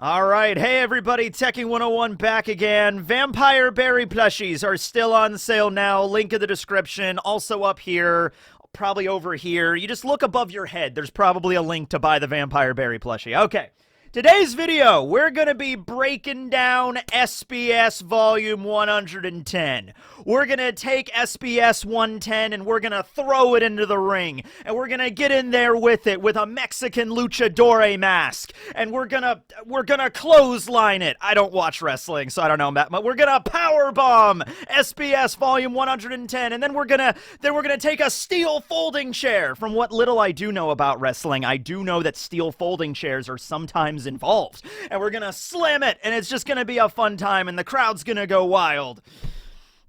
All right, hey everybody, Teching 101 back again. Vampire Berry plushies are still on sale now. Link in the description, also up here, probably over here. You just look above your head. There's probably a link to buy the Vampire Berry plushie. Okay. Today's video, we're going to be breaking down SBS Volume 110. We're going to take SBS 110 and we're going to throw it into the ring. And we're going to get in there with it with a Mexican luchador mask. And we're going to clothesline it. I don't watch wrestling, so I don't know, Matt, but we're going to powerbomb SBS Volume 110. And then we're going to take a steel folding chair. From what little I do know about wrestling, I do know that steel folding chairs are sometimes involved, and we're gonna slam it, and it's just gonna be a fun time, and the crowd's gonna go wild.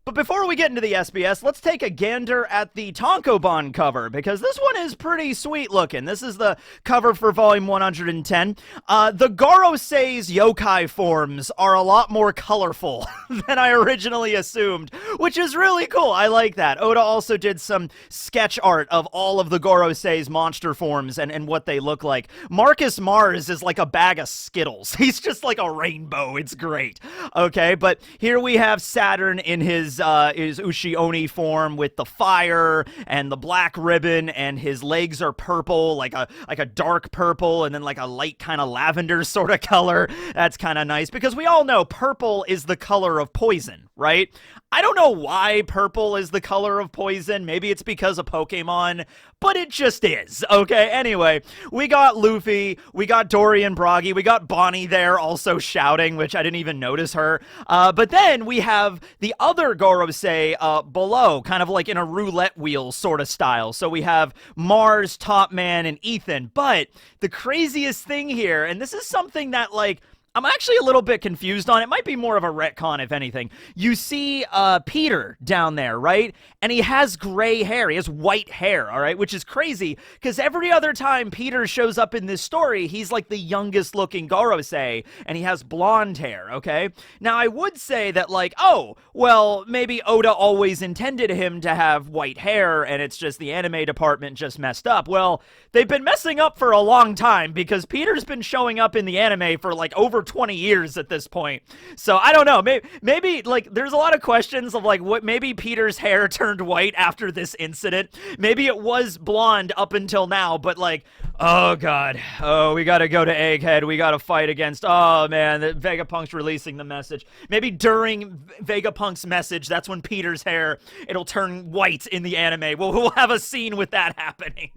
But before we get into the SBS, let's take a gander at the Tankobon cover, because this one is pretty sweet looking. This is the cover for Volume 110. The Gorosei's yokai forms are a lot more colorful than I originally assumed, which is really cool. I like that. Oda also did some sketch art of all of the Gorosei's monster forms and what they look like. Marcus Mars is like a bag of Skittles. He's just like a rainbow. It's great. Okay, but here we have Saturn in his Ushioni form with the fire and the black ribbon, and his legs are purple, like a dark purple, and then like a light kind of lavender sort of color. That's kind of nice, because we all know purple is the color of poison, right? I don't know why purple is the color of poison. Maybe it's because of Pokemon, but it just is. Okay, anyway, we got Luffy, we got Dorian Broggy, we got Bonnie there also shouting, which I didn't even notice her. But then we have the other Gorosei below, kind of like in a roulette wheel sort of style. So we have Mars, Top Man, and Ethan. But the craziest thing here, and this is something that, like, I'm actually a little bit confused on. It might be more of a retcon, if anything. You see Peter down there, right? And he has gray hair. He has white hair, all right? Which is crazy, because every other time Peter shows up in this story, he's like the youngest looking Gorosei, and he has blonde hair, okay? Now, I would say that, like, oh, well, maybe Oda always intended him to have white hair, and it's just the anime department just messed up. Well, they've been messing up for a long time, because Peter's been showing up in the anime for, like, over 20 years at this point. So I don't know, maybe like there's a lot of questions of like what, maybe Peter's hair turned white after this incident. Maybe it was blonde up until now, but like, oh god, oh, we gotta go to Egghead, we gotta fight against, oh man, Vegapunk's releasing the message. Maybe during Vegapunk's message, that's when Peter's hair, it'll turn white in the anime. We'll have a scene with that happening.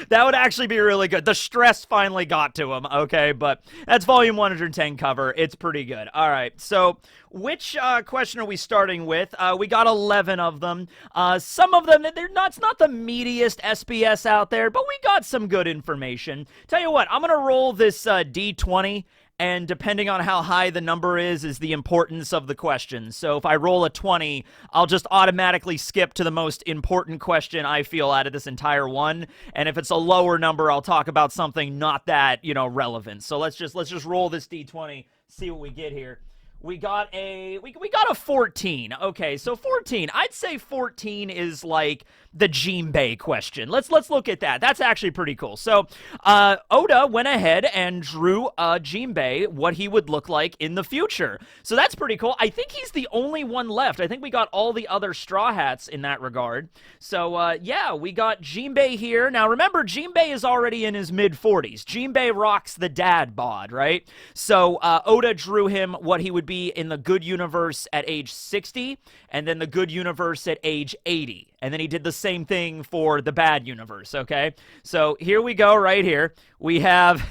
That would actually be really good. The stress finally got to him, okay? But that's Volume 110 cover. It's pretty good. All right, so which question are we starting with? We got 11 of them. Some of them, it's not the meatiest SBS out there, but we got some good information. Tell you what, I'm going to roll this D20, and depending on how high the number is the importance of the question. So if I roll a 20, I'll just automatically skip to the most important question I feel out of this entire one. And if it's a lower number, I'll talk about something not that, relevant. So let's just roll this D20, see what we get here. We got a 14. Okay, so 14. I'd say 14 is like the Jinbe question. Let's look at that. That's actually pretty cool. So Oda went ahead and drew Jinbe, what he would look like in the future. So that's pretty cool. I think he's the only one left. I think we got all the other Straw Hats in that regard. So yeah, we got Jinbe here. Now remember, Jinbe is already in his mid-40s. Jinbe rocks the dad bod, right? So Oda drew him what he would be in the good universe at age 60, and then the good universe at age 80. And then he did the same thing for the bad universe, okay? So here we go right here. We have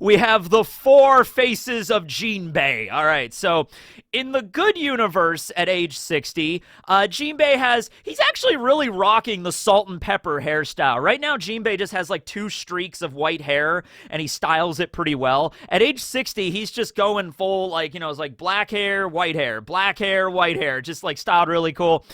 the four faces of Jinbe. All right, so in the good universe at age 60, Jinbe he's actually really rocking the salt and pepper hairstyle. Right now, Jinbe just has like 2 streaks of white hair, and he styles it pretty well. At age 60, he's just going full, like, it's like black hair, white hair, just like styled really cool.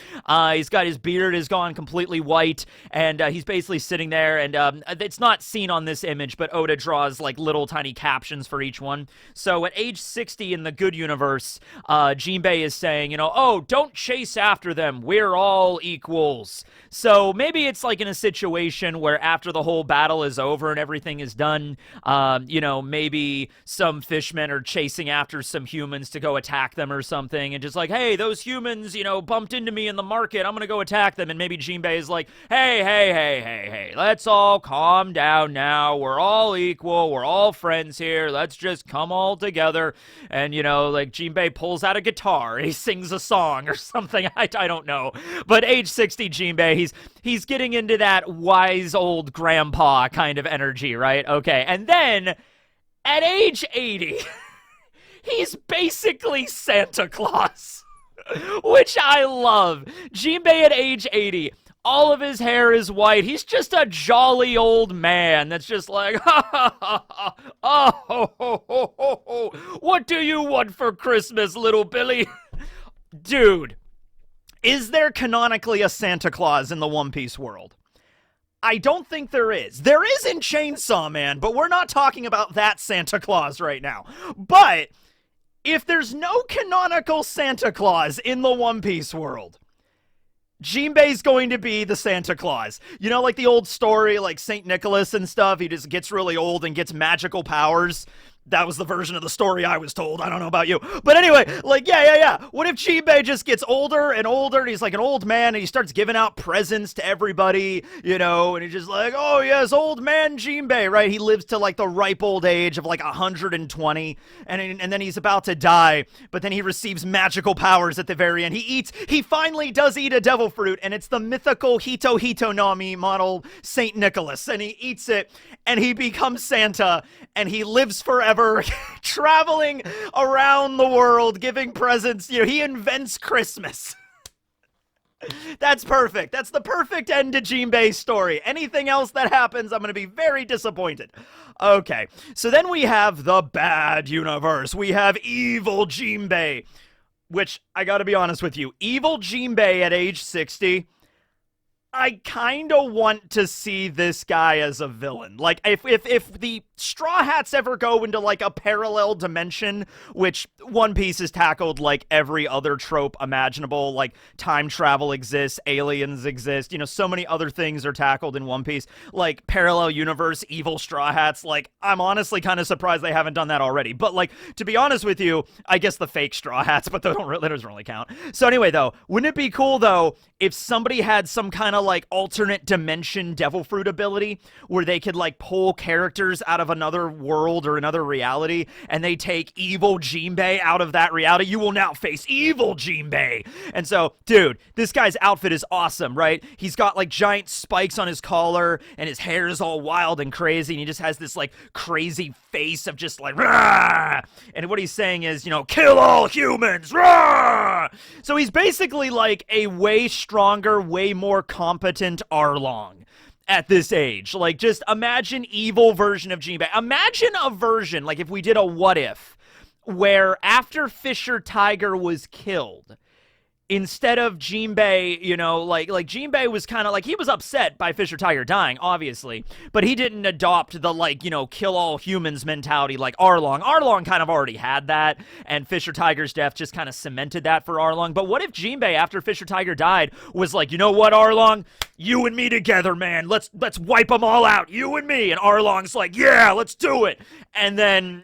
He's got his beard is going gone completely white, and he's basically sitting there, and it's not seen on this image, but Oda draws like little tiny captions for each one. So at age 60 in the good universe, Jinbe is saying, oh, don't chase after them, we're all equals. So maybe it's like in a situation where after the whole battle is over and everything is done, maybe some fishmen are chasing after some humans to go attack them or something, and just like, hey, those humans, bumped into me in the market, I'm gonna go attack them. And maybe Jinbe is like, hey, let's all calm down now, we're all equal, we're all friends here, let's just come all together. And like Jinbe pulls out a guitar, he sings a song or something. I don't know, but age 60 Jinbe, he's getting into that wise old grandpa kind of energy, right? Okay, and then at age 80 he's basically Santa Claus, which I love. Jinbe at age 80, all of his hair is white. He's just a jolly old man that's just like, oh, what do you want for Christmas, little Billy? Dude, is there canonically a Santa Claus in the One Piece world? I don't think there is. There is in Chainsaw Man, but we're not talking about that Santa Claus right now. But if there's no canonical Santa Claus in the One Piece world, Jinbe's going to be the Santa Claus. Like the old story, like St. Nicholas and stuff, he just gets really old and gets magical powers. That was the version of the story I was told. I don't know about you. But anyway, like, yeah. What if Jinbe just gets older and older, and he's like an old man, and he starts giving out presents to everybody, and he's just like, oh, yes, old man Jinbe, right? He lives to, like, the ripe old age of, like, 120, and then he's about to die, but then he receives magical powers at the very end. He finally does eat a devil fruit, and it's the mythical Hito Nami model St. Nicholas, and he eats it, and he becomes Santa, and he lives forever, traveling around the world, giving presents. He invents Christmas. That's perfect. That's the perfect end to Jinbe's story. Anything else that happens, I'm going to be very disappointed. Okay, so then we have the bad universe. We have evil Jinbe, which, I gotta be honest with you, evil Jinbe at age 60, I kind of want to see this guy as a villain. Like, if the Straw Hats ever go into, like, a parallel dimension, which One Piece has tackled, like, every other trope imaginable, like, time travel exists, aliens exist, so many other things are tackled in One Piece, like, parallel universe, evil Straw Hats, like, I'm honestly kind of surprised they haven't done that already. But, like, to be honest with you, I guess the fake Straw Hats, but that doesn't really count. So anyway, though, wouldn't it be cool, though, if somebody had some kind of, like, alternate dimension devil fruit ability where they could, like, pull characters out of another world or another reality, and they take evil Jinbe out of that reality? You will now face evil Jinbe. And so, dude, this guy's outfit is awesome, right? He's got, like, giant spikes on his collar, and his hair is all wild and crazy, and he just has this, like, crazy face of just, like, rah! And what he's saying is, kill all humans, rah! So he's basically, like, a way stronger, way more competent Arlong at this age. Like, just imagine evil version of Jinbe. Imagine a version, like if we did a what if, where after Fisher Tiger was killed, instead of Jinbe, like Jinbe was kind of like, he was upset by Fisher Tiger dying, obviously, but he didn't adopt the, like, kill all humans mentality like Arlong. Arlong kind of already had that, and Fisher Tiger's death just kind of cemented that for Arlong. But what if Jinbe, after Fisher Tiger died, was like, you know what, Arlong? You and me together, man. Let's wipe them all out. You and me. And Arlong's like, yeah, let's do it. And then,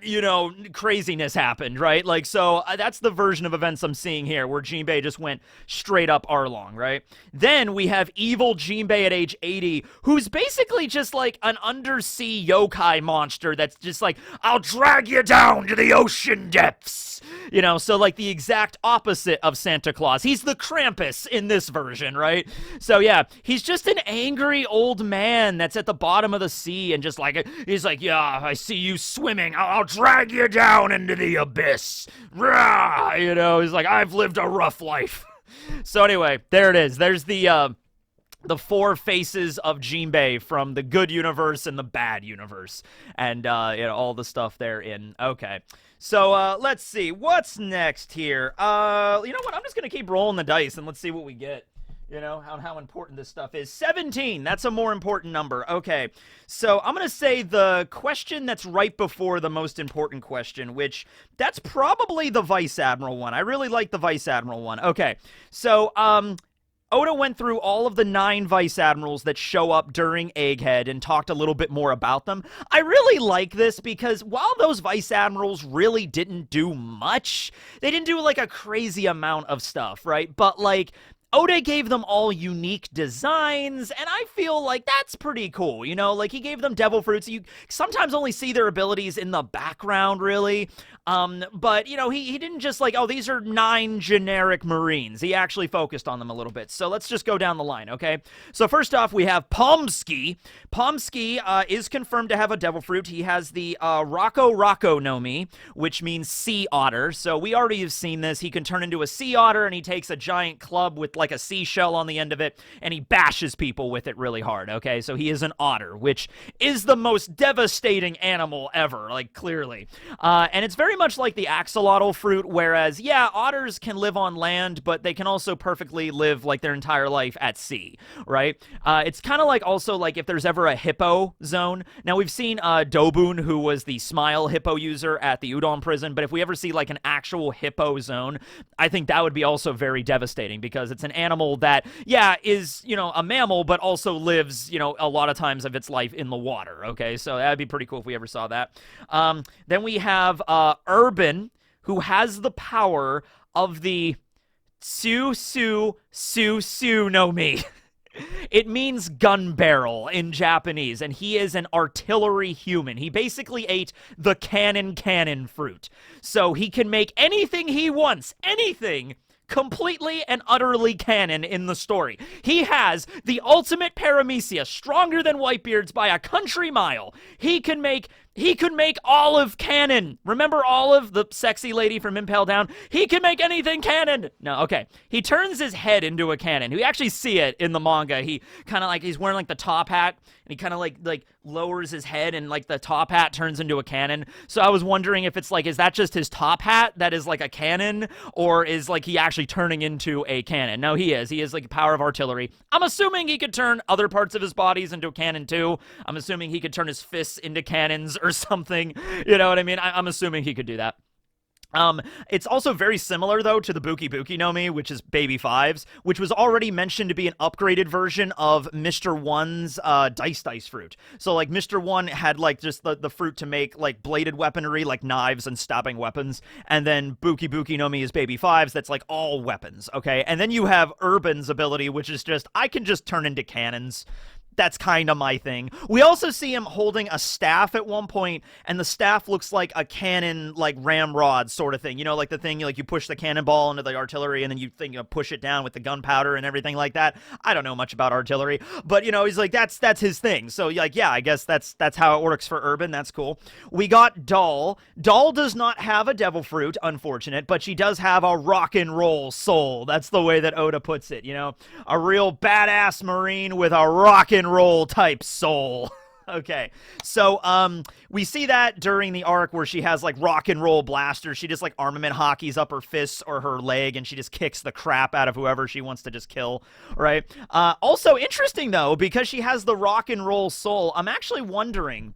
craziness happened, right? Like, so that's the version of events I'm seeing here, where Jinbe just went straight up Arlong, right? Then we have evil Jinbe at age 80, who's basically just like an undersea yokai monster that's just like, I'll drag you down to the ocean depths. So like the exact opposite of Santa Claus. He's the Krampus in this version, right? So yeah, he's just an angry old man that's at the bottom of the sea, and just like, he's like, yeah, I see you swimming, I'll drag you down into the abyss. Rah! He's like, I've lived a rough life. So anyway, there it is. There's the four faces of Jinbe from the good universe and the bad universe, and all the stuff therein. Okay, so let's see what's next here. You know what? I'm just gonna keep rolling the dice and let's see what we get. You know, how important this stuff is. 17, that's a more important number. Okay, so I'm going to say the question that's right before the most important question, which that's probably the Vice-Admiral one. I really like the Vice-Admiral one. Okay, so, Oda went through all of the 9 Vice-Admirals that show up during Egghead and talked a little bit more about them. I really like this because while those Vice-Admirals really didn't do much, they didn't do, like, a crazy amount of stuff, right? But, like, Oda gave them all unique designs, and I feel like that's pretty cool, you know? Like, he gave them devil fruits. You sometimes only see their abilities in the background, really. But, you know, he didn't just like, oh, these are 9 generic Marines. He actually focused on them a little bit. So let's just go down the line, okay? So first off, we have Pomsky. Pomsky is confirmed to have a devil fruit. He has the Rako no Mi, which means sea otter. So we already have seen this. He can turn into a sea otter, and he takes a giant club with like a seashell on the end of it, and he bashes people with it really hard, okay? So he is an otter, which is the most devastating animal ever, like, clearly. And it's very much like the axolotl fruit, whereas, yeah, otters can live on land, but they can also perfectly live, like, their entire life at sea, right? It's kind of like also, like, if there's ever a hippo zone. Now, we've seen Dobun, who was the Smile hippo user at the Udon prison, but if we ever see, like, an actual hippo zone, I think that would be also very devastating, because it's an animal that, yeah, is, you know, a mammal, but also lives, you know, a lot of times of its life in the water, okay? So that'd be pretty cool if we ever saw that. Then we have Urban, who has the power of the Tsu no Mi. It means gun barrel in Japanese, and he is an artillery human. He basically ate the cannon fruit. So he can make anything he wants, anything, completely and utterly canon in the story. He has the ultimate paramecia, stronger than Whitebeard's by a country mile. He could make Olive canon. Remember Olive, the sexy lady from Impel Down? He can make anything canon. No, okay. He turns his head into a cannon. We actually see it in the manga. He kind of like, he's wearing like the top hat, and he kind of like lowers his head, and like the top hat turns into a cannon. So I was wondering if it's like, is that just his top hat that is like a cannon, or is like he actually turning into a cannon? No, he is. He is like power of artillery. I'm assuming he could turn other parts of his bodies into a cannon too. I'm assuming he could turn his fists into cannons or something, you know what I mean? I'm assuming he could do that. It's also very similar, though, to the Buki no Mi, which is Baby Fives, which was already mentioned to be an upgraded version of Mr. One's Dice fruit. So, like, Mr. One had, like, just the fruit to make, like, bladed weaponry, like knives and stabbing weapons, and then Buki no Mi is Baby Fives, that's, like, all weapons, okay? And then you have Urban's ability, which is just, I can just turn into cannons. That's kind of my thing. We also see him holding a staff at one point, and the staff looks like a cannon, like ramrod sort of thing. You know, like the thing, like you push the cannonball into the artillery, and then you think, you know, push it down with the gunpowder and everything like that. I don't know much about artillery, but, you know, he's like, that's his thing. So, like, yeah, I guess that's how it works for Urban. That's cool. We got Doll. Doll does not have a devil fruit, unfortunate, but she does have a rock and roll soul. That's the way that Oda puts it, you know? A real badass Marine with a rock and roll type soul. Okay, so we see that during the arc where she has like rock and roll blasters. She just like armament hockeys up her fists or her leg, and she just kicks the crap out of whoever she wants to just kill, right? Also interesting though, because she has the rock and roll soul, I'm actually wondering,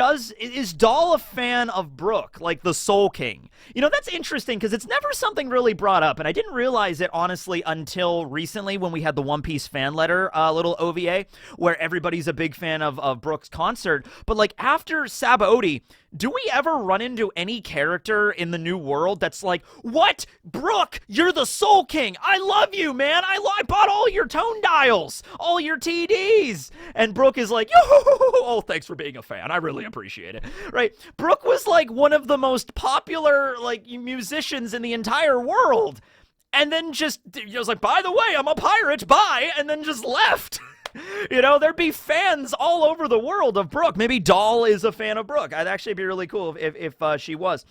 is Doll a fan of Brook, like the Soul King? You know, that's interesting because it's never something really brought up, and I didn't realize it, honestly, until recently when we had the One Piece fan letter little OVA, where everybody's a big fan of Brook's concert. But, like, after Sabaody, do we ever run into any character in the new world that's like, what? Brook, you're the Soul King. I love you, man. I bought all your tone dials, all your TDs. And Brook is like, yo, oh, thanks for being a fan. I really appreciate it, right? Brook was like one of the most popular like musicians in the entire world, and then just, he was like, by the way, I'm a pirate, bye, and then just left. You know, there'd be fans all over the world of Brooke. Maybe Doll is a fan of Brooke. That'd actually be really cool if she was.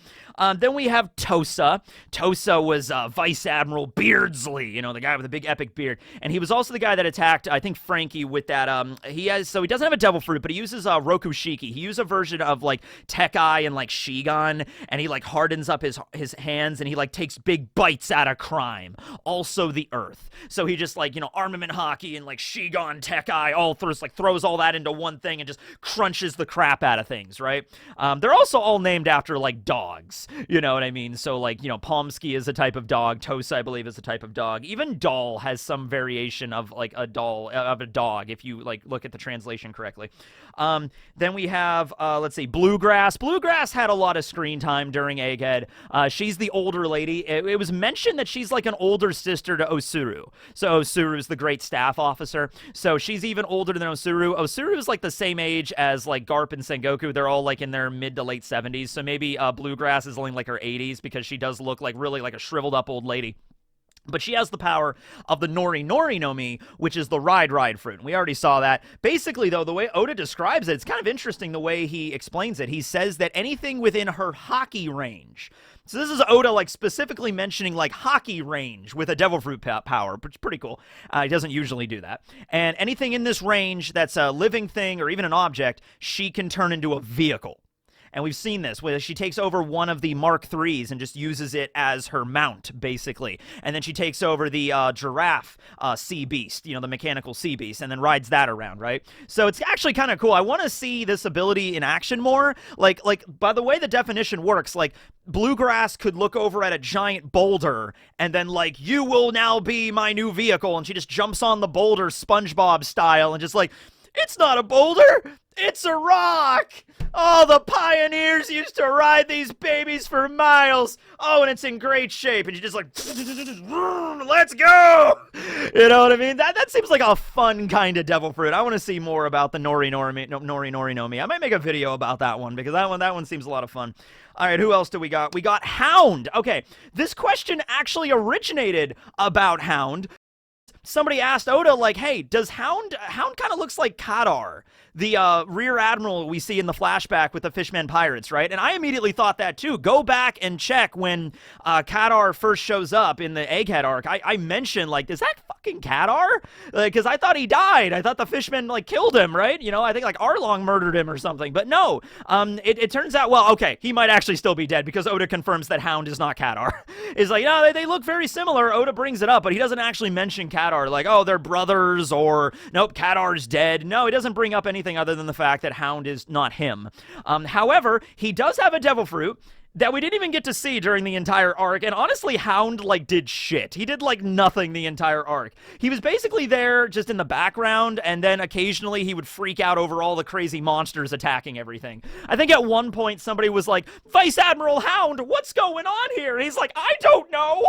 Then we have Tosa. Tosa was Vice-Admiral Beardsley, you know, the guy with the big epic beard. And he was also the guy that attacked, I think, Frankie with that. He doesn't have a devil fruit, but he uses Rokushiki. He uses a version of, like, Tekai and, like, Shigan, and he, like, hardens up his hands, and he, like, takes big bites out of crime. Also the Earth. So he just, like, you know, armament hockey and, like, Shigan, Tekai, throws all that into one thing and just crunches the crap out of things, right? They're also all named after, like, dogs. You know what I mean? So, like, you know, Pomsky is a type of dog. Tosa, I believe, is a type of dog. Even Doll has some variation of, like, a dog, if you, like, look at the translation correctly. Then we have, let's see, Bluegrass. Bluegrass had a lot of screen time during Egghead. She's the older lady. It was mentioned that she's like an older sister to Osuru. So Osuru is the great staff officer. So she's even older than Osuru. Osuru is like the same age as like Garp and Sengoku. They're all like in their mid to late 70s. So maybe Bluegrass is only like her 80s because she does look like really like a shriveled up old lady. But she has the power of the Nori Nori no Mi, which is the ride fruit. And we already saw that. Basically, though, the way Oda describes it, it's kind of interesting the way he explains it. He says that anything within her hockey range. So this is Oda, like, specifically mentioning, like, hockey range with a devil fruit power, which is pretty cool. He doesn't usually do that. And anything in this range that's a living thing or even an object, she can turn into a vehicle. And we've seen this, where she takes over one of the Mark IIIs and just uses it as her mount, basically. And then she takes over the giraffe sea beast, you know, the mechanical sea beast, and then rides that around, right? So it's actually kind of cool. I want to see this ability in action more. Like, by the way the definition works, like, Bluegrass could look over at a giant boulder and then, like, you will now be my new vehicle. And she just jumps on the boulder SpongeBob style and just like, it's not a boulder, it's a rock. Oh, the pioneers used to ride these babies for miles. Oh, and it's in great shape. And you just like, let's go. You know what I mean? That seems like a fun kind of devil fruit. I want to see more about the Nori Nori no Mi. I might make a video about that one because that one seems a lot of fun. All right, who else do we got? We got Hound. Okay, this question actually originated about Hound. Somebody asked Oda, like, hey, does Hound kind of looks like Kadar, the rear admiral we see in the flashback with the Fishman pirates, right? And I immediately thought that too. Go back and check when Kadar first shows up in the Egghead arc. I mentioned, like, is that fucking Kadar? Because I thought he died. I thought the Fishman, like, killed him, right? You know, I think, like, Arlong murdered him or something. But no, it turns out, well, okay, he might actually still be dead because Oda confirms that Hound is not Kadar. It's like, no, they look very similar. Oda brings it up, but he doesn't actually mention Kadar. Like, oh, they're brothers, or nope, Kadar's dead. No, he doesn't bring up anything other than the fact that Hound is not him. However, he does have a devil fruit that we didn't even get to see during the entire arc, and honestly, Hound, like, did shit. He did, like, nothing the entire arc. He was basically there just in the background, and then occasionally he would freak out over all the crazy monsters attacking everything. I think at one point somebody was like, Vice-Admiral Hound, what's going on here? And he's like, I don't know.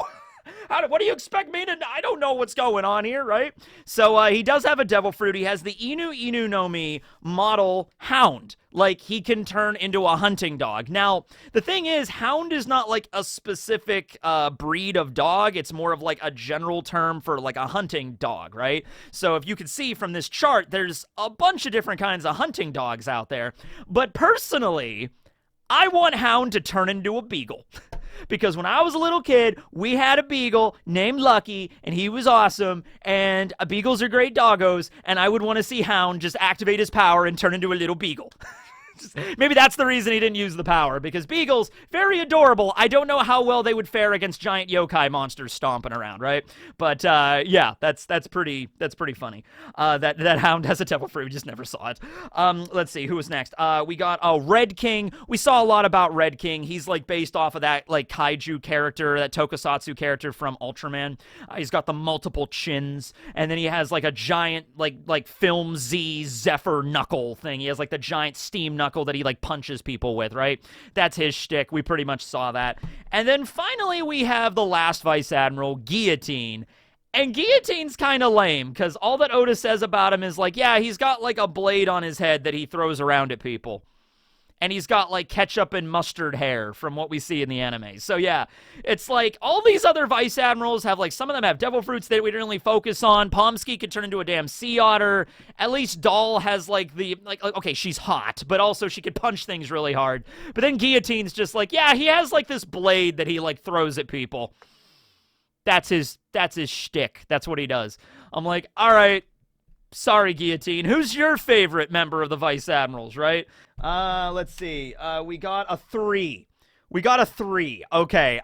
What do you expect me to? I don't know what's going on here, right? So he does have a devil fruit. He has the Inu no Mi model Hound. Like, he can turn into a hunting dog. Now, the thing is, Hound is not like a specific breed of dog. It's more of like a general term for like a hunting dog, right? So if you can see from this chart, there's a bunch of different kinds of hunting dogs out there. But personally, I want Hound to turn into a beagle. Because when I was a little kid, we had a beagle named Lucky, and he was awesome, and beagles are great doggos, and I would want to see Hound just activate his power and turn into a little beagle. Maybe that's the reason he didn't use the power, because beagles, very adorable. I don't know how well they would fare against giant yokai monsters stomping around, right? But yeah, that's pretty funny. That Hound has a devil fruit. We just never saw it. Let's see, who was next? We got Red King. We saw a lot about Red King. He's like based off of that like kaiju character, that tokusatsu character from Ultraman. He's got the multiple chins, and then he has like a giant like Film Z Zephyr knuckle thing. He has like the giant steam knuckle that he like punches people with, right? That's his shtick. We pretty much saw that. And then finally we have the last Vice-Admiral, Guillotine. And Guillotine's kind of lame, because all that Oda says about him is like, yeah, he's got like a blade on his head that he throws around at people. and he's got like ketchup and mustard hair from what we see in the anime. So yeah, it's like all these other Vice Admirals have like, some of them have devil fruits that we didn't really focus on. Pomsky could turn into a damn sea otter. At least Doll has like okay, she's hot, but also she could punch things really hard. But then Guillotine's just like, yeah, he has like this blade that he like throws at people. That's his shtick. That's what he does. I'm like, all right, sorry, Guillotine. Who's your favorite member of the Vice Admirals, right? Let's see. We got a 3. Okay.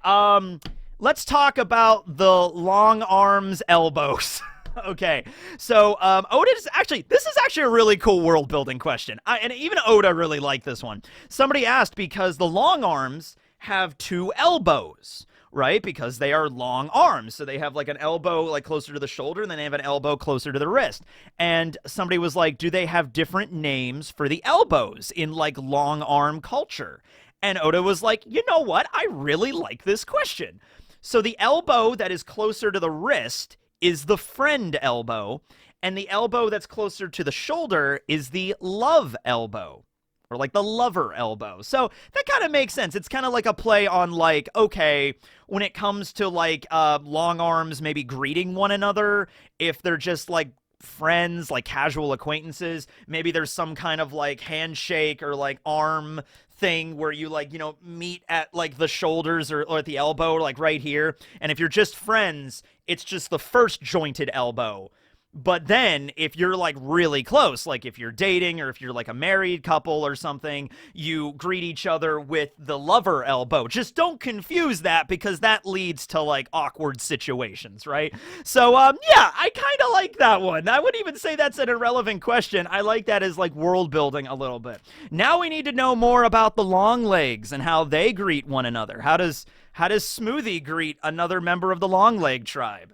Let's talk about the long arms elbows. Okay. So, this is actually a really cool world building question. And even Oda really liked this one. Somebody asked because the long arms have 2 elbows. Right? Because they are long arms. So they have like an elbow like closer to the shoulder, and then they have an elbow closer to the wrist. And somebody was like, do they have different names for the elbows in like long arm culture? And Oda was like, you know what? I really like this question. So the elbow that is closer to the wrist is the friend elbow, and the elbow that's closer to the shoulder is the love elbow. Or like the lover elbow. So that kind of makes sense. It's kind of like a play on like, okay, when it comes to like long arms maybe greeting one another, if they're just like friends, like casual acquaintances, maybe there's some kind of like handshake or like arm thing where you like, you know, meet at like the shoulders or at the elbow, like right here. And if you're just friends, it's just the first jointed elbow. But then if you're like really close, like if you're dating or if you're like a married couple or something, you greet each other with the lover elbow. Just don't confuse that, because that leads to like awkward situations, right? So, yeah, I kind of like that one. I wouldn't even say that's an irrelevant question. I like that as like world building a little bit. Now we need to know more about the long legs and how they greet one another. How does Smoothie greet another member of the long leg tribe?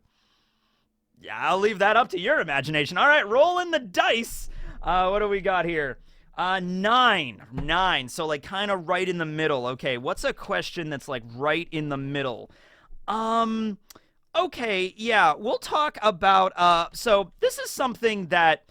Yeah, I'll leave that up to your imagination. All right, rolling the dice. What do we got here? 9. So, like, kind of right in the middle. Okay, what's a question that's, like, right in the middle? Okay, yeah, we'll talk about, so this is something that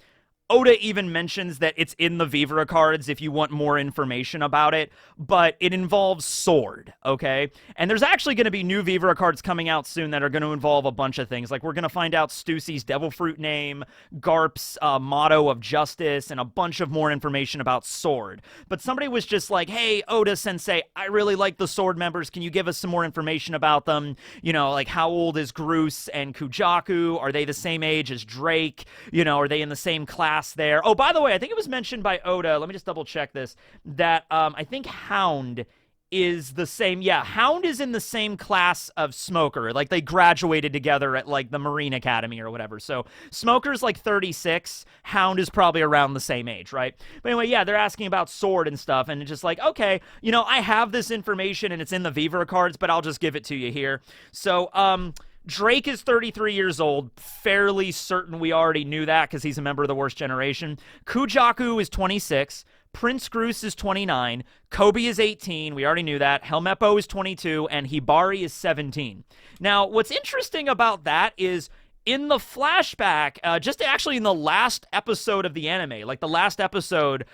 Oda even mentions that it's in the Vivre cards if you want more information about it, but it involves sword, okay? And there's actually going to be new Vivre cards coming out soon that are going to involve a bunch of things. Like, we're going to find out Stussy's devil fruit name, Garp's motto of justice, and a bunch of more information about sword. But somebody was just like, hey, Oda-sensei, I really like the sword members. Can you give us some more information about them? You know, like, how old is Groose and Kujaku? Are they the same age as Drake? You know, are they in the same class there? Oh, by the way, I think it was mentioned by Oda, let me just double check this, that I think Hound is the same, yeah, Hound is in the same class of Smoker. Like, they graduated together at, like, the Marine Academy or whatever. So, Smoker's, like, 36. Hound is probably around the same age, right? But anyway, yeah, they're asking about sword and stuff, and it's just like, okay, you know, I have this information, and it's in the Vivre cards, but I'll just give it to you here. So, Drake is 33 years old. Fairly certain we already knew that because he's a member of the Worst Generation. Kujaku is 26. Prince Groose is 29. Kobe is 18. We already knew that. Helmeppo is 22. And Hibari is 17. Now, what's interesting about that is in the flashback, just actually in the last episode of the anime, like the last episode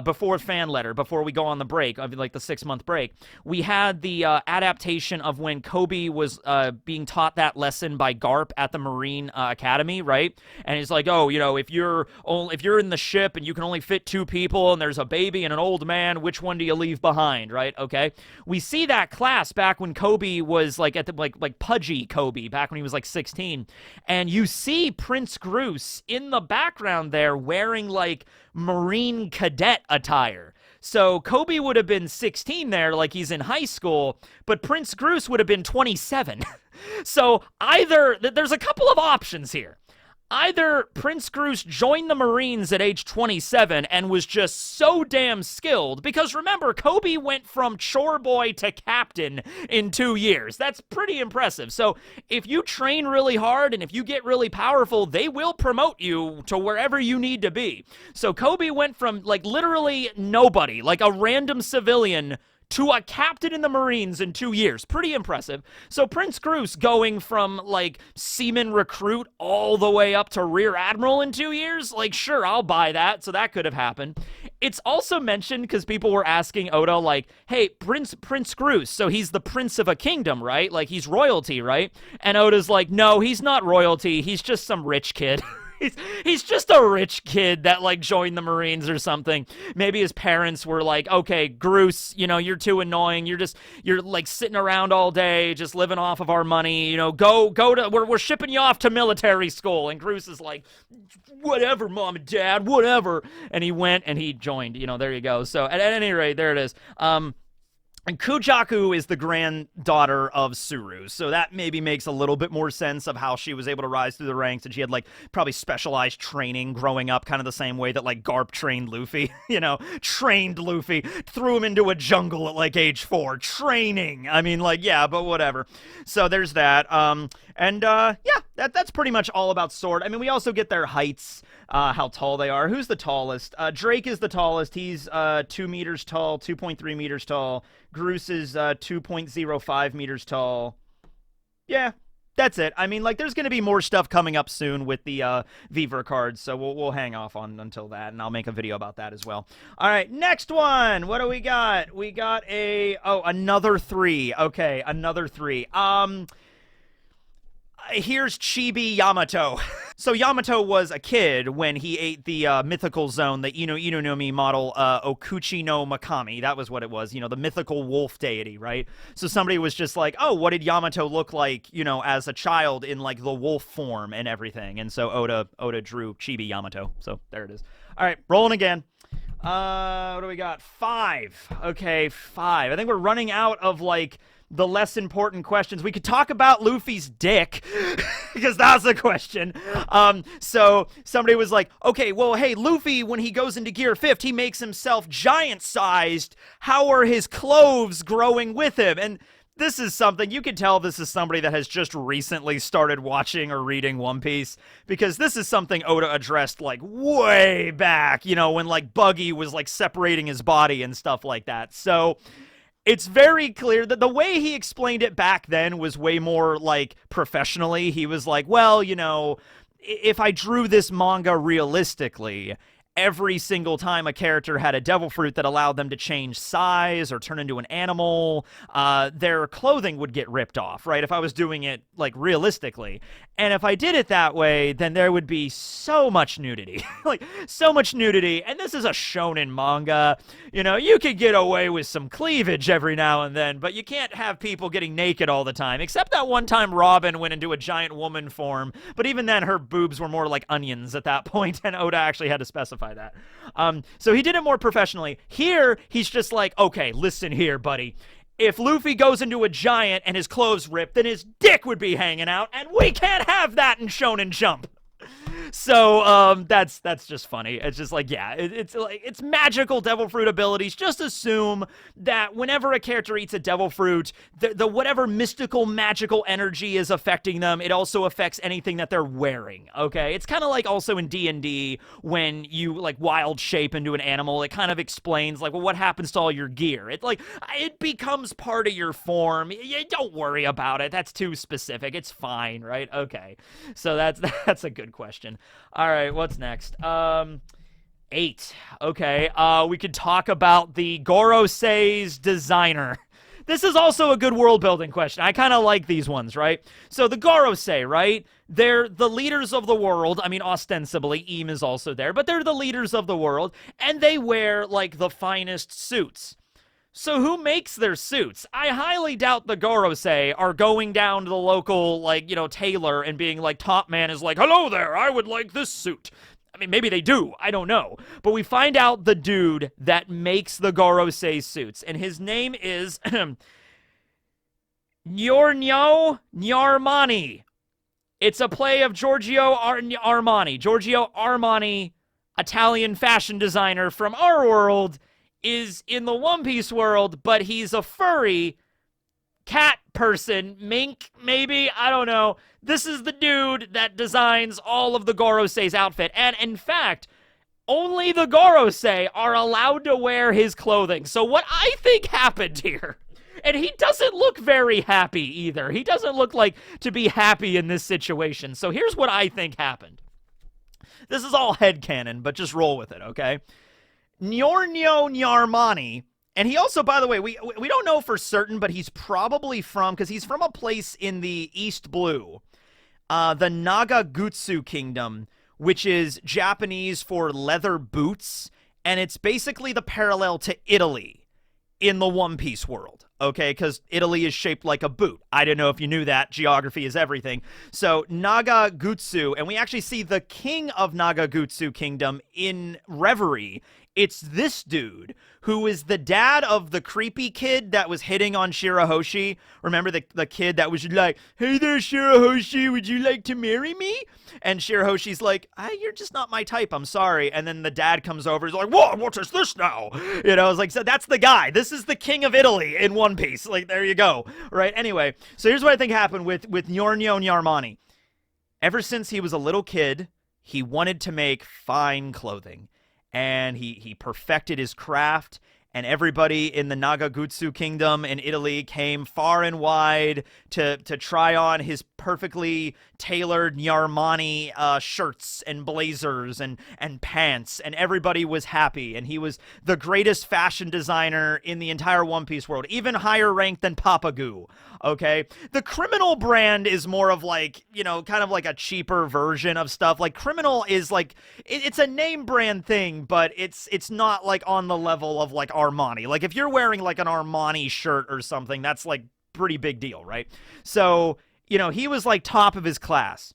before fan letter, before we go on the break, like the 6-month break, we had the adaptation of when Kobe was being taught that lesson by Garp at the Marine Academy, right? And he's like, oh, you know, if you're in the ship and you can only fit 2 people and there's a baby and an old man, which one do you leave behind, right? Okay, we see that class back when Kobe was like at the like pudgy Kobe back when he was like 16, and you see Prince Groose in the background there wearing, like, Marine cadet attire. So Kobe would have been 16 there, like he's in high school, but Prince Groose would have been 27. So either, there's a couple of options here. Either Prince Groose joined the Marines at age 27 and was just so damn skilled, because remember, Kobe went from chore boy to captain in 2 years. That's pretty impressive. So if you train really hard and if you get really powerful, they will promote you to wherever you need to be. So Kobe went from, like, literally nobody, like a random civilian, to a captain in the Marines in 2 years. Pretty impressive. So Prince Groose going from, like, seaman recruit all the way up to rear admiral in 2 years? Like, sure, I'll buy that. So that could have happened. It's also mentioned because people were asking Oda, like, hey, Prince Groose, so he's the prince of a kingdom, right? Like, he's royalty, right? And Oda's like, no, he's not royalty. He's just some rich kid. He's just a rich kid that, like, joined the Marines or something. Maybe his parents were like, okay, Groose, you know, you're too annoying. You're like sitting around all day, just living off of our money. You know, go to, we're shipping you off to military school. And Groose is like, whatever, mom and dad, whatever. And he went and he joined, you know, there you go. So at any rate, there it is. And Kujaku is the granddaughter of Suru, so that maybe makes a little bit more sense of how she was able to rise through the ranks, and she had, like, probably specialized training growing up, kind of the same way that, like, Garp trained Luffy, you know, trained Luffy, threw him into a jungle at, like, age 4, training, I mean, like, yeah, but whatever. So there's that, yeah, that's pretty much all about Sword. I mean, we also get their heights, how tall they are. Who's the tallest? Drake is the tallest. He's 2 meters tall, 2.3 meters tall. Groose is 2.05 meters tall. Yeah, that's it. I mean, like, there's going to be more stuff coming up soon with the Viver cards, so we'll hang off on until that, and I'll make a video about that as well. All right, next one. What do we got? We got another 3. Okay, another 3. Here's Chibi Yamato. So Yamato was a kid when he ate the mythical zone, the Inonomi model Okuchi no Makami. That was what it was, you know, the mythical wolf deity, right? So somebody was just like, oh, what did Yamato look like, you know, as a child in, like, the wolf form and everything? And so Oda drew Chibi Yamato. So there it is. All right, rolling again. What do we got? 5. Okay, 5. I think we're running out of, like, the less important questions. We could talk about Luffy's dick, because that's a question. So somebody was like, okay, well, hey, Luffy, when he goes into Gear 5th, he makes himself giant-sized. How are his clothes growing with him? And this is something, you can tell this is somebody that has just recently started watching or reading One Piece, because this is something Oda addressed, like, way back, you know, when, like, Buggy was, like, separating his body and stuff like that. So it's very clear that the way he explained it back then was way more, like, professionally. He was like, well, you know, if I drew this manga realistically, every single time a character had a devil fruit that allowed them to change size or turn into an animal, their clothing would get ripped off, right? If I was doing it, like, realistically. And if I did it that way, then there would be so much nudity. Like, so much nudity. And this is a shonen manga. You know, you could get away with some cleavage every now and then, but you can't have people getting naked all the time. Except that one time Robin went into a giant woman form. But even then, her boobs were more like onions at that point, and Oda actually had to specify that. So he did it more professionally. Here, he's just like, okay, listen here, buddy. If Luffy goes into a giant and his clothes ripped, then his dick would be hanging out, and we can't have that in Shonen Jump. So, that's just funny. It's just like, yeah, it's like, it's magical devil fruit abilities. Just assume that whenever a character eats a devil fruit, the whatever mystical, magical energy is affecting them, it also affects anything that they're wearing, okay? It's kind of like also in D&D, when you, like, wild shape into an animal, it kind of explains, like, well, what happens to all your gear? It, like, it becomes part of your form. Don't worry about it. That's too specific. It's fine, right? Okay. So that's a good question. All right, what's next? 8. Okay, we could talk about the Gorosei's designer. This is also a good world-building question. I kind of like these ones, right? So the Gorosei, right? They're the leaders of the world. I mean, ostensibly, Im is also there, but they're the leaders of the world, and they wear, like, the finest suits. So who makes their suits? I highly doubt the Gorosei are going down to the local, like, you know, tailor and being like, Top Man is like, hello there, I would like this suit. I mean, maybe they do. I don't know. But we find out the dude that makes the Gorosei suits, and his name is Nyornyo Nyarmani. It's a play of Giorgio Armani. Giorgio Armani, Italian fashion designer from our world, is in the One Piece world, but he's a furry cat person, mink, maybe, I don't know. This is the dude that designs all of the Gorosei's outfit, and in fact, only the Gorosei are allowed to wear his clothing. So what I think happened here, and he doesn't look very happy either. He doesn't look like to be happy in this situation. So here's what I think happened. This is all headcanon, but just roll with it, okay? Nyornyo Nyarmani, and he also, by the way, we don't know for certain, but he's probably because he's from a place in the East Blue, the Nagagutsu Kingdom, which is Japanese for leather boots, and it's basically the parallel to Italy in the One Piece world, okay? Because Italy is shaped like a boot. I didn't know if you knew that. Geography is everything. So Nagagutsu, and we actually see the king of Nagagutsu Kingdom in Reverie. It's this dude who is the dad of the creepy kid that was hitting on Shirahoshi. Remember the kid that was like, "Hey there, Shirahoshi, would you like to marry me?" And Shirahoshi's like, "You're just not my type, I'm sorry." And then the dad comes over, he's like, "Whoa, what is this now?" You know, I was like, so that's the guy. This is the king of Italy in One Piece. Like, there you go. Right? Anyway, so here's what I think happened with Nyornyo Nyarmani. Ever since he was a little kid, he wanted to make fine clothing. And he perfected his craft, and everybody in the Nagagutsu Kingdom in Italy came far and wide to try on his perfectly tailored Nyarmani shirts and blazers and pants, and everybody was happy, and he was the greatest fashion designer in the entire One Piece world, even higher ranked than Papagu, okay? The Criminal brand is more of like, you know, kind of like a cheaper version of stuff. Like, Criminal is like, it's a name brand thing, but it's not like on the level of like Armani. Like, if you're wearing like an Armani shirt or something, that's like pretty big deal, right? So, you know, he was like top of his class.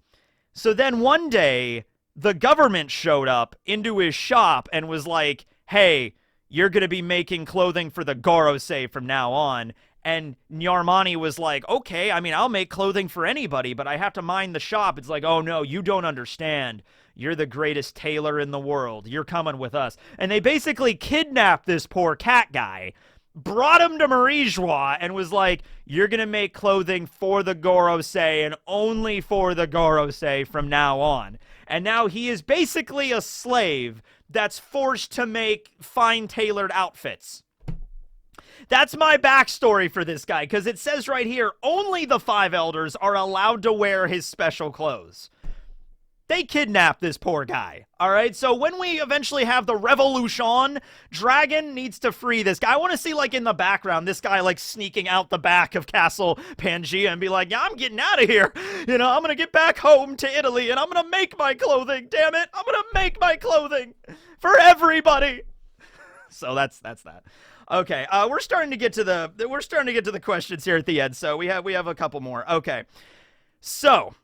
So then one day, the government showed up into his shop and was like, "Hey, you're going to be making clothing for the Gorosei from now on." And Nyarmani was like, "Okay, I mean, I'll make clothing for anybody, but I have to mind the shop." It's like, "Oh no, you don't understand. You're the greatest tailor in the world. You're coming with us." And they basically kidnapped this poor cat guy, brought him to Marijois, and was like, "You're going to make clothing for the Gorosei and only for the Gorosei from now on." And now he is basically a slave that's forced to make fine tailored outfits. That's my backstory for this guy, because it says right here, only the 5 elders are allowed to wear his special clothes. They kidnapped this poor guy, all right? So when we eventually have the revolution, Dragon needs to free this guy. I want to see, like, in the background, this guy, like, sneaking out the back of Castle Pangea and be like, "Yeah, I'm getting out of here. You know, I'm going to get back home to Italy, and I'm going to make my clothing, damn it. I'm going to make my clothing for everybody." So that's that. Okay, we're starting to get to the questions here at the end. So we have a couple more. Okay. So,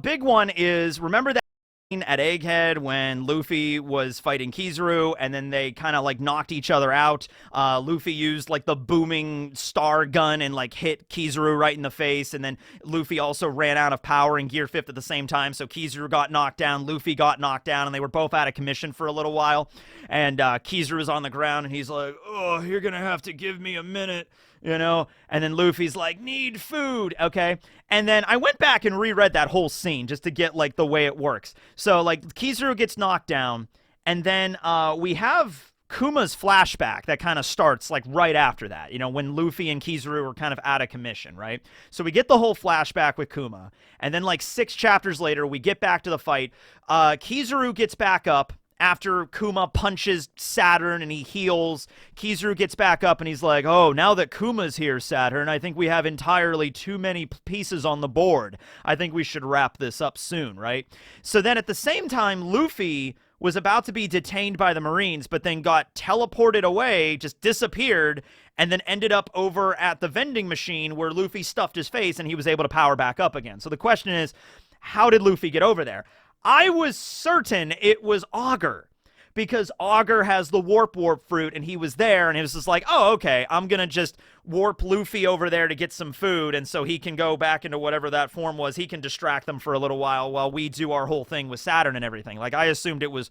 big one is, remember that scene at Egghead when Luffy was fighting Kizaru, and then they kind of like knocked each other out? Luffy used like the booming star gun and like hit Kizaru right in the face, and then Luffy also ran out of power and Gear 5th at the same time, so Kizaru got knocked down, Luffy got knocked down, and they were both out of commission for a little while. And Kizaru's on the ground, and he's like, "Oh, you're gonna have to give me a minute." You know, and then Luffy's like, "Need food," okay? And then I went back and reread that whole scene just to get, like, the way it works. So, like, Kizaru gets knocked down, and then we have Kuma's flashback that kind of starts, like, right after that, you know, when Luffy and Kizaru were kind of out of commission, right? So we get the whole flashback with Kuma, and then, like, 6 chapters later, we get back to the fight. Kizaru gets back up after Kuma punches Saturn and he heals. Kizaru gets back up and he's like, "Oh, now that Kuma's here, Saturn, I think we have entirely too many pieces on the board. I think we should wrap this up soon," right? So then at the same time, Luffy was about to be detained by the Marines, but then got teleported away, just disappeared, and then ended up over at the vending machine where Luffy stuffed his face and he was able to power back up again. So the question is, how did Luffy get over there? I was certain it was Augur, because Augur has the warp fruit, and he was there, and it was just like, "Oh, okay, I'm gonna just warp Luffy over there to get some food, and so he can go back into whatever that form was. He can distract them for a little while we do our whole thing with Saturn and everything." Like, I assumed it was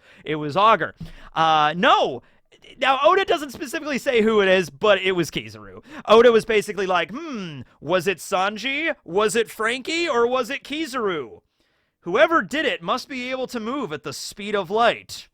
Augur. No. Now, Oda doesn't specifically say who it is, but it was Kizaru. Oda was basically like, was it Sanji? Was it Frankie? Or was it Kizaru? Whoever did it must be able to move at the speed of light.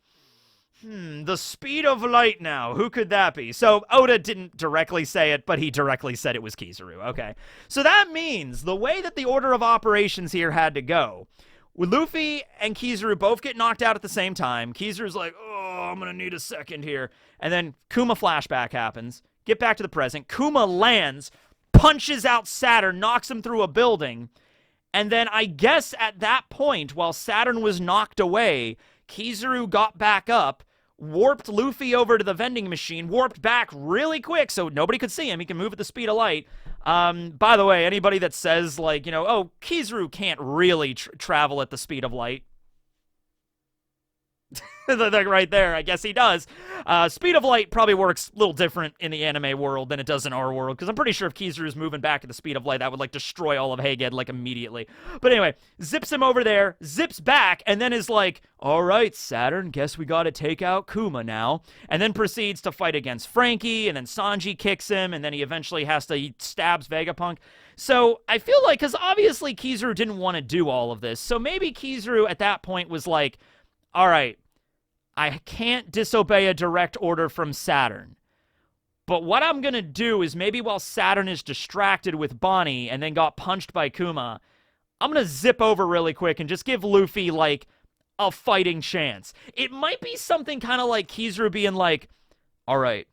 The speed of light now. Who could that be? So Oda didn't directly say it, but he directly said it was Kizaru. Okay. So that means the way that the order of operations here had to go, Luffy and Kizaru both get knocked out at the same time. Kizaru's like, oh, I'm going to need a second here. And then Kuma flashback happens. Get back to the present. Kuma lands, punches out Saturn, knocks him through a building. And then I guess at that point, while Saturn was knocked away, Kizaru got back up, warped Luffy over to the vending machine, warped back really quick so nobody could see him. He can move at the speed of light. By the way, anybody that says, like, you know, oh, Kizaru can't really travel at the speed of light. Right there, I guess he does. Speed of light probably works a little different in the anime world than it does in our world, because I'm pretty sure if Kizaru's moving back at the speed of light, that would, like, destroy all of Haged, like, immediately. But anyway, zips him over there, zips back, and then is like, all right, Saturn, guess we gotta take out Kuma now. And then proceeds to fight against Frankie, and then Sanji kicks him, and then he eventually he stabs Vegapunk. So I feel like, because obviously Kizaru didn't want to do all of this, so maybe Kizaru at that point was like, all right, I can't disobey a direct order from Saturn. But what I'm going to do is maybe while Saturn is distracted with Bonnie and then got punched by Kuma, I'm going to zip over really quick and just give Luffy, like, a fighting chance. It might be something kind of like Kizaru being like, all right,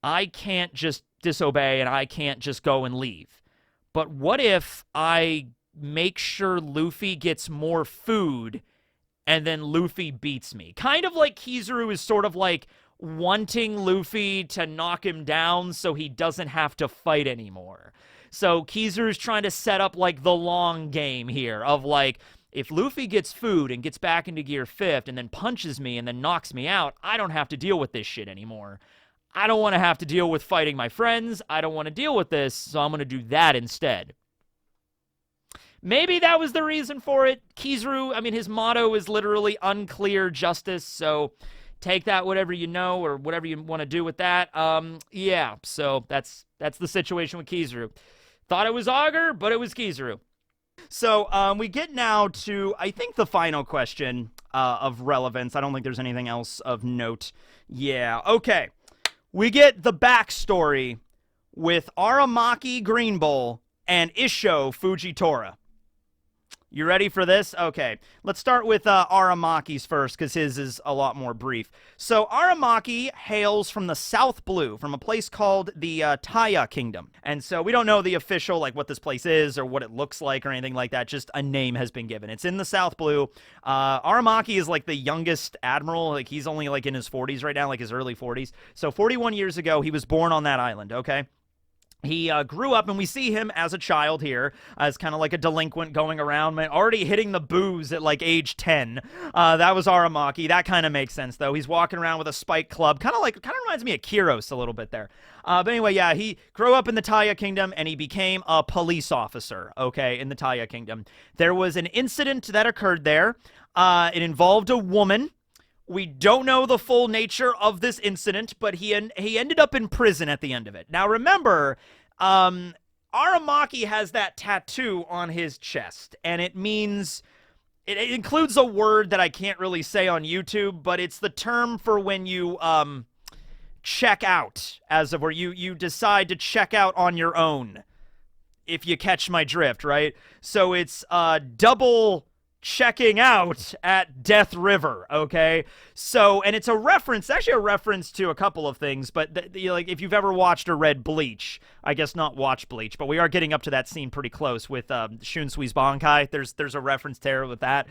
I can't just disobey and I can't just go and leave. But what if I make sure Luffy gets more food and then Luffy beats me? Kind of like Kizaru is sort of like wanting Luffy to knock him down so he doesn't have to fight anymore. So Kizaru's trying to set up like the long game here of like, if Luffy gets food and gets back into Gear 5th and then punches me and then knocks me out, I don't have to deal with this shit anymore. I don't want to have to deal with fighting my friends. I don't want to deal with this, so I'm going to do that instead. Maybe that was the reason for it. Kizaru, I mean, his motto is literally unclear justice, so take that whatever you know or whatever you want to do with that. Yeah, so that's the situation with Kizaru. Thought it was Augur, but it was Kizaru. So we get now to, I think, the final question of relevance. I don't think there's anything else of note. Yeah, okay. We get the backstory with Aramaki Green Bull and Isho Fujitora. You ready for this? Okay, let's start with Aramaki's first, because his is a lot more brief. So Aramaki hails from the South Blue, from a place called the Taya Kingdom. And so we don't know the official, like, what this place is or what it looks like or anything like that. Just a name has been given. It's in the South Blue. Aramaki is, like, the youngest admiral. Like, he's only, like, in his 40s right now, like his early 40s. So 41 years ago, he was born on that island, okay? He grew up, and we see him as a child here, as kind of like a delinquent going around, man, already hitting the booze at like age 10. That was Aramaki. That kind of makes sense, though. He's walking around with a spike club, kind of reminds me of Kiros a little bit there. But anyway, yeah, he grew up in the Taya Kingdom, and he became a police officer, okay, in the Taya Kingdom. There was an incident that occurred there. It involved a woman. We don't know the full nature of this incident, but he ended up in prison at the end of it. Now, remember, Aramaki has that tattoo on his chest, and it means... It includes a word that I can't really say on YouTube, but it's the term for when you check out, as of where you decide to check out on your own, if you catch my drift, right? So it's double... checking out at Death River, okay? So, and it's a reference, actually a reference to a couple of things, but like, if you've ever watched or read Bleach, I guess not watched Bleach, but we are getting up to that scene pretty close with Shunsui's Bankai. There's a reference there with that.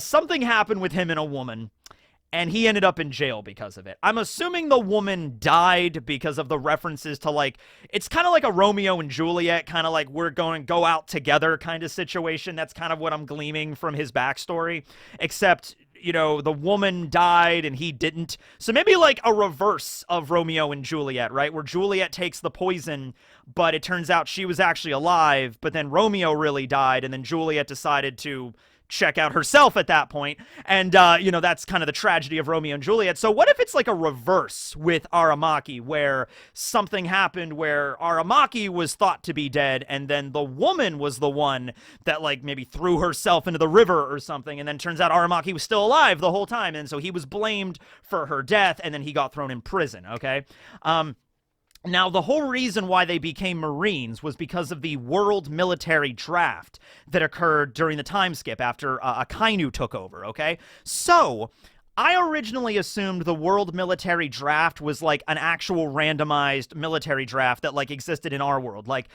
Something happened with him and a woman, and he ended up in jail because of it. I'm assuming the woman died because of the references to, like, it's kind of like a Romeo and Juliet, kind of like we're going to go out together kind of situation. That's kind of what I'm gleaming from his backstory, except, you know, the woman died and he didn't. So maybe like a reverse of Romeo and Juliet, right? Where Juliet takes the poison, but it turns out she was actually alive, but then Romeo really died, and then Juliet decided to check out herself at that point. And, that's kind of the tragedy of Romeo and Juliet. So what if it's like a reverse with Aramaki, where something happened where Aramaki was thought to be dead, and then the woman was the one that, like, maybe threw herself into the river or something, and then turns out Aramaki was still alive the whole time, and so he was blamed for her death, and then he got thrown in prison, okay? Now, the whole reason why they became Marines was because of the world military draft that occurred during the time skip after Akainu took over, okay? So, I originally assumed the world military draft was like an actual randomized military draft that like existed in our world, like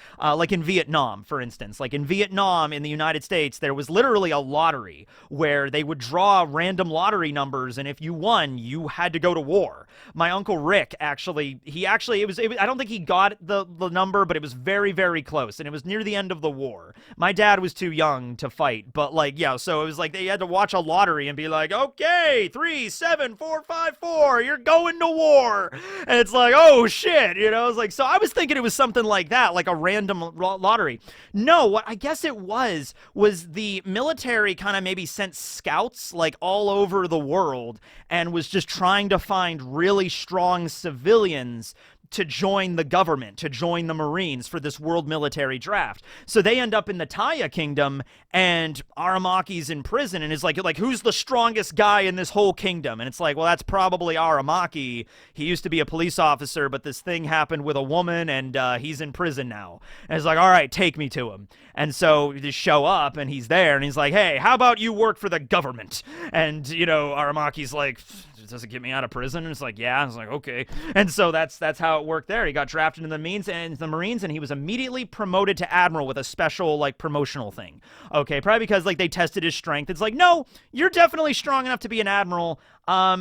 in Vietnam, for instance. Like in Vietnam, in the United States, there was literally a lottery where they would draw random lottery numbers, and if you won, you had to go to war. My uncle Rick I don't think he got the number, but it was very, very close, and it was near the end of the war. My dad was too young to fight, but like, yeah, so it was like they had to watch a lottery and be like, okay, 3, 7, 4, 5, 4, you're going to war. And it's like, oh shit, it's like, so I was thinking it was something like that, like a random lottery. No, what I guess it was the military kind of maybe sent scouts like all over the world and was just trying to find really strong civilians to join the government, to join the Marines for this world military draft. So they end up in the Taya Kingdom, and Aramaki's in prison, and is like, who's the strongest guy in this whole kingdom? And it's like, well, that's probably Aramaki. He used to be a police officer, but this thing happened with a woman, and he's in prison now. And it's like, all right, take me to him. And so you just show up, and he's there, and he's like, hey, how about you work for the government? And, Aramaki's like, does it get me out of prison? And it's like, yeah. I was like, okay. And so that's how it worked there. He got drafted into the Marines, and he was immediately promoted to Admiral with a special, like, promotional thing. Okay, probably because, like, they tested his strength. It's like, no, you're definitely strong enough to be an Admiral.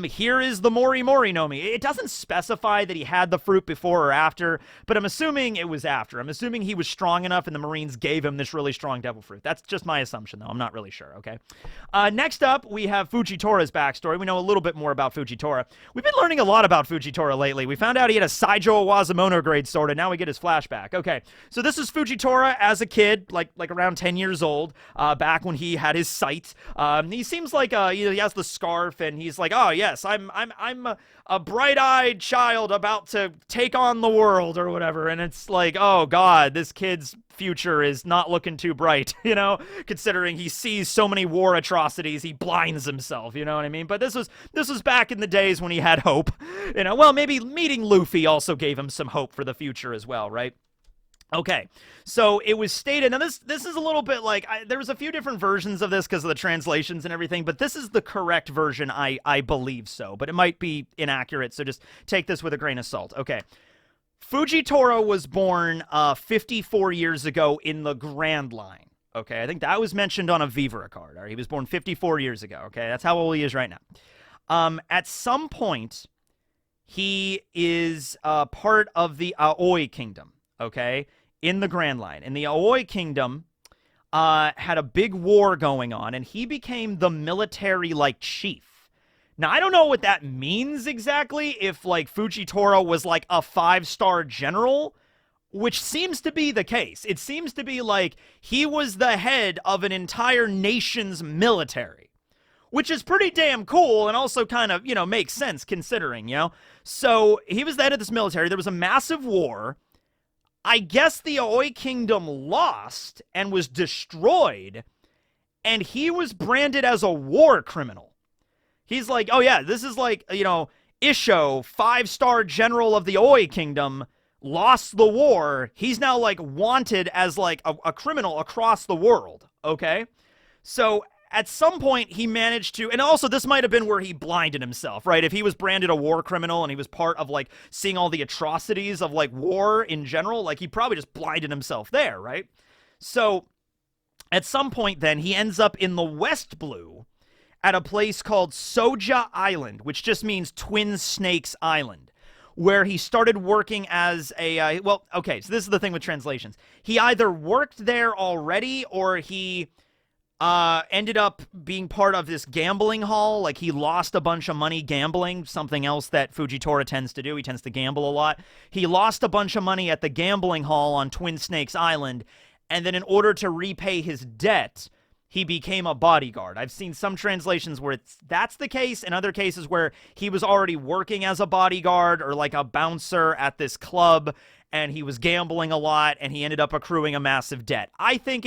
Here is the Mori Mori no Mi. It doesn't specify that he had the fruit before or after, but I'm assuming it was after. I'm assuming he was strong enough and the Marines gave him this really strong devil fruit. That's just my assumption, though. I'm not really sure, okay? Next up, we have Fujitora's backstory. We know a little bit more about Fujitora. We've been learning a lot about Fujitora lately. We found out he had a Saijo Wazumono grade sword, and now we get his flashback. Okay, so this is Fujitora as a kid, like around 10 years old, back when he had his sight. He seems like he has the scarf, and he's like, oh yes, I'm a bright-eyed child about to take on the world or whatever. And it's like, oh god, this kid's future is not looking too bright, considering he sees so many war atrocities, he blinds himself, you know what I mean? But this was back in the days when he had hope, well, maybe meeting Luffy also gave him some hope for the future as well, right? Okay, so it was stated, now this is a little bit like, there was a few different versions of this because of the translations and everything, but this is the correct version, I believe so, but it might be inaccurate, so just take this with a grain of salt. Okay, Fujitora was born 54 years ago in the Grand Line. Okay, I think that was mentioned on a Vivara card. All right, he was born 54 years ago. Okay, that's how old he is right now. At some point, he is part of the Aoi Kingdom. Okay, in the Grand Line. And the Aoi Kingdom had a big war going on, and he became the military, like, chief. Now, I don't know what that means exactly, if, like, Fujitora was, like, a 5-star general, which seems to be the case. It seems to be like he was the head of an entire nation's military, which is pretty damn cool and also kind of, makes sense considering, So, he was the head of this military. There was a massive war. I guess the Aoi Kingdom lost and was destroyed, and he was branded as a war criminal. He's like, oh yeah, this is like, Isho, 5-star general of the Aoi Kingdom, lost the war. He's now, like, wanted as, like, a criminal across the world, okay? So, at some point, he managed to, and also this might have been where he blinded himself, right? If he was branded a war criminal and he was part of, like, seeing all the atrocities of, like, war in general, like, he probably just blinded himself there, right? So, at some point then, he ends up in the West Blue at a place called Soja Island, which just means Twin Snakes Island, where he started working as a, well, okay, so this is the thing with translations. He either worked there already, or he ended up being part of this gambling hall. Like, he lost a bunch of money gambling, something else that Fujitora tends to do. He tends to gamble a lot. He lost a bunch of money at the gambling hall on Twin Snakes Island, and then in order to repay his debt, he became a bodyguard. I've seen some translations where that's the case, and other cases where he was already working as a bodyguard or like a bouncer at this club, and he was gambling a lot, and he ended up accruing a massive debt. I think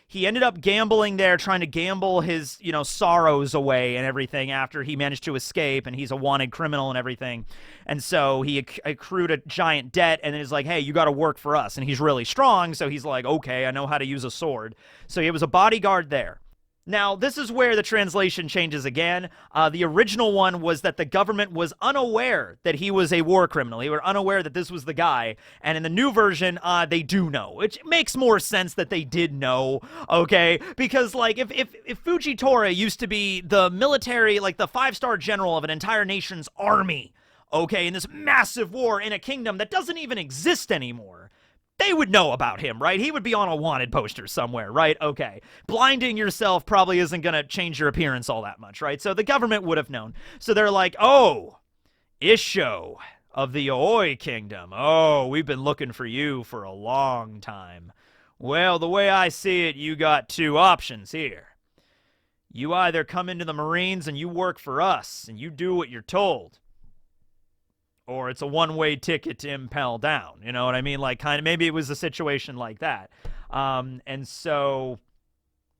he ended up gambling there, trying to gamble his, sorrows away and everything after he managed to escape, and he's a wanted criminal and everything. And so he accrued a giant debt, and then he's like, hey, you got to work for us. And he's really strong, so he's like, okay, I know how to use a sword. So he was a bodyguard there. Now, this is where the translation changes again. The original one was that the government was unaware that he was a war criminal. They were unaware that this was the guy. And in the new version, they do know. Which makes more sense that they did know, okay? Because, like, if Fujitora used to be the military, like, the 5-star general of an entire nation's army, okay, in this massive war in a kingdom that doesn't even exist anymore, they would know about him, right? He would be on a wanted poster somewhere, right? Okay. Blinding yourself probably isn't going to change your appearance all that much, right? So the government would have known. So they're like, oh, Isho of the Aoi Kingdom. Oh, we've been looking for you for a long time. Well, the way I see it, you got 2 options here. You either come into the Marines and you work for us and you do what you're told, or it's a one-way ticket to impel down. You know what I mean? Like, kind of, maybe it was a situation like that. And so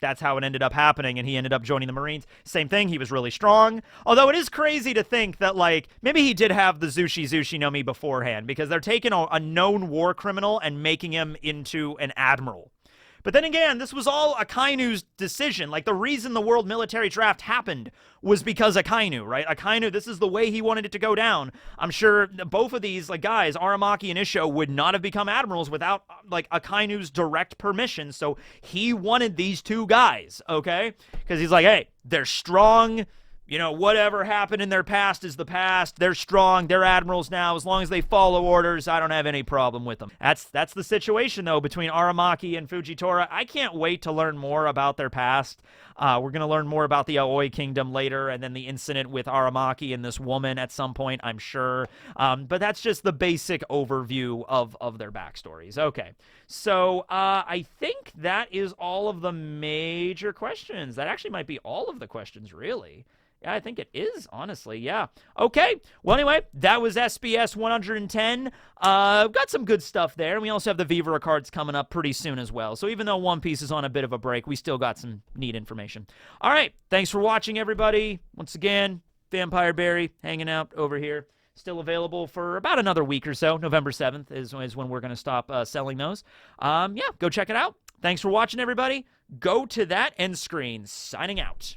that's how it ended up happening, and he ended up joining the Marines. Same thing, he was really strong. Although it is crazy to think that, like, maybe he did have the Zushi no Mi beforehand, because they're taking a known war criminal and making him into an admiral. But then again, this was all Akainu's decision. Like, the reason the world military draft happened was because Akainu, right? Akainu, this is the way he wanted it to go down. I'm sure both of these, like, guys, Aramaki and Isho, would not have become admirals without, like, Akainu's direct permission. So he wanted these 2 guys, okay? Because he's like, hey, they're strong. Whatever happened in their past is the past. They're strong. They're admirals now. As long as they follow orders, I don't have any problem with them. That's the situation, though, between Aramaki and Fujitora. I can't wait to learn more about their past. We're going to learn more about the Aoi Kingdom later, and then the incident with Aramaki and this woman at some point, I'm sure. But that's just the basic overview of their backstories. Okay, so I think that is all of the major questions. That actually might be all of the questions, really. Yeah, I think it is, honestly, yeah. Okay, well, anyway, that was SBS 110. Got some good stuff there, and we also have the Vivara cards coming up pretty soon as well. So even though One Piece is on a bit of a break, we still got some neat information. All right, thanks for watching, everybody. Once again, Vampire Berry hanging out over here. Still available for about another week or so. November 7th is when we're going to stop selling those. Yeah, go check it out. Thanks for watching, everybody. Go to that end screen. Signing out.